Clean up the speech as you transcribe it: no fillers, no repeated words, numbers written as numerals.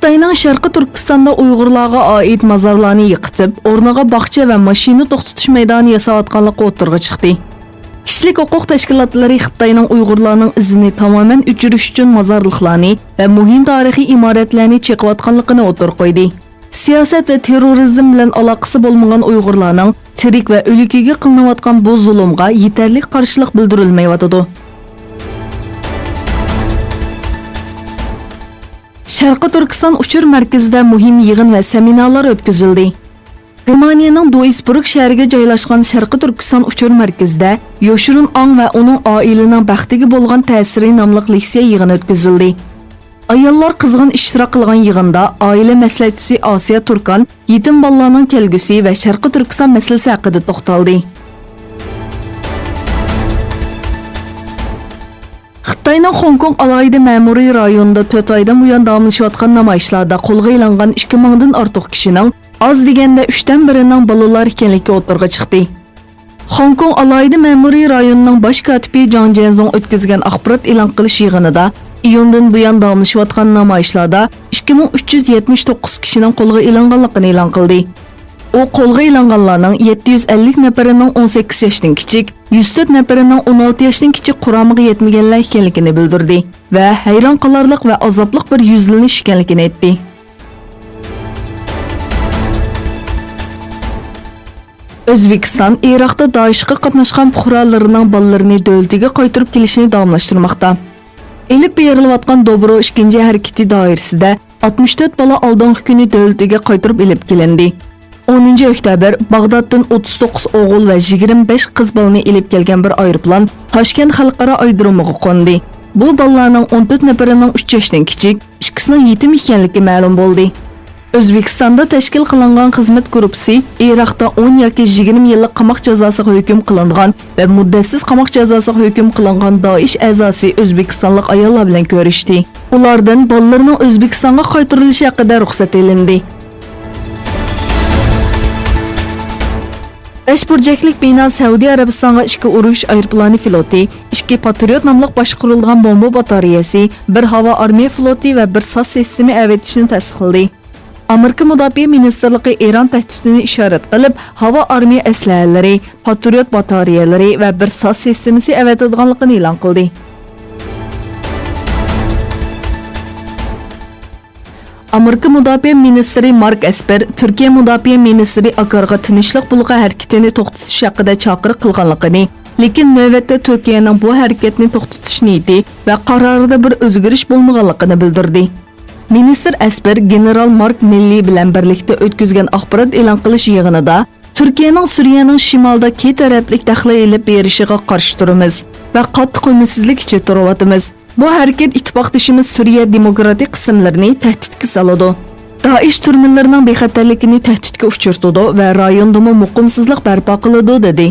Xitoyning Sharqi Turkistonda Uyg'urlarga oid mozorlarni yiqitib, o'rniga bog'cha va mashina to'xtatish maydoni yasayotganligi o'tirg'i chiqdi. Kishilik huquq tashkilotlari Xitoyning Uyg'urlarning izini tamoman o'chirish uchun mozorliklarni va muhim tarixiy imoratlarni cheqiyotganligini o'tirg'i qo'ydi. Siyosat va terrorizm bilan aloqasi bo'lmagan Uyg'urlarning tirik va o'likiga qilinayotgan bu zulmga yetarli qarshilik bildirilmayotdi. Sharqi Turkiston uchur markazida muhim yig'in va seminarlar o'tkazildi. Germaniyaning Duisburg shahriga joylashgan Sharqi Turkiston uchur markazida Yoshirun Ong va uning oilaning baxtiga bo'lgan ta'siri nomli leksiya yig'ini o'tkazildi. Ayollar qizg'in ishtirok qilgan yig'inda oila maslahatchisi Osiya Turkan yetim bolalarning kelgusi va Sharqi Turkiston masalasi haqida to'xtaldi. Xitoyning Hong Kong alohida ma'muriy rayonida 4 oydan buyon davomlashayotgan namoyishlarda qo'lga ilingan 2000 dan ortiq kishining oz deganda 3 dan birining bolalar ekanligi o'tirg'i chiqdi. Hong Kong alohida ma'muriy rayonining bosh kotibi Jang Jenzong o'tkazgan axborot e'lon qilish yig'inida iyundan buyon davomlashayotgan namoyishlarda 2379 kishining qo'lga ilinganligini e'lon qildi. O qo'lga ilinganlarning 750 nafarining 18 yoshdan kichik, 104 nafarining 16 yoshdan kichik quramiga yetmaganlar ekanligini bildirdi va hayron qolarliq va azobliq bir yuzlanish ekanligini aytdi. O'zbekiston Iroqda Daeshga qatnashgan fuqarolarining bolalarini davlatiga qaytarib kelishini davomlashtirmoqda. Elib berilayotgan Dobro 2-chi harakati doirasida 64 bola oldingi kuni davlatiga qaytarib elib kelindi. 10 oktyabr Bag'doddan 39 o'g'il va 25 qiz bolani elib kelgan bir aeroplan Toshkent xalqaro aerodromiga qo'ndi. Bu bolalarning 14 nafarining 3 yoshdan kichik, ikkisining yetim ekanligi ma'lum bo'ldi. O'zbekistonda tashkil qilingan xizmat guruhi Iroqda 10 yoki 20 yillik qamoq jazosiga hukm qilingan va muddatsiz qamoq jazosiga hukm qilingan Daesh a'zosi o'zbekistonlik ayollar bilan ko'rishdi. Ulardan bolalarning O'zbekistonga qaytarilishi haqida ruxsat olindi. 5 burjaklik bino Saudiya Arabistonga 2 urush aeroplani floti, 2 Patriot nomli boshqarilgan bomba batareyasi, 1 havo armiya floti va 1 SAS sistemi avatishni tasdiqladi. Amerika Mudofaa Ministrligi Eron tahdidini ishorat qilib, havo armiya aslahalari, Patriot batareyalari va 1 SAS sistemasi avatadiganligini e'lon qildi. Amerika Mudofaa Ministri Mark Esper, Turkiya Mudofaa Ministri Akarga tinchlik bulg'a harakatini to'xtatish haqida chaqiriq qilganligini, lekin navbatda Turkiyaning bu harakatni to'xtatish niyati va qarorida bir o'zgarish bo'lmaganligini bildirdi. Ministr Esper General Mark Milley bilan birlikda o'tkazgan axborot e'lon qilish yig'inida Turkiyaning Suriyaning shimolida ikki taraflik daxl elib berishiga qarshi turamiz va qattiq qo'ymsizlik ichida turibmiz. Bu harakat ittifoqdoshimiz Suriya demokratik qismlarini tahdidga soladi. Daesh turmanlarining bexatarligini tahdidga uchirtadi va rayonda muqimsizlik barpo qiladi dedi.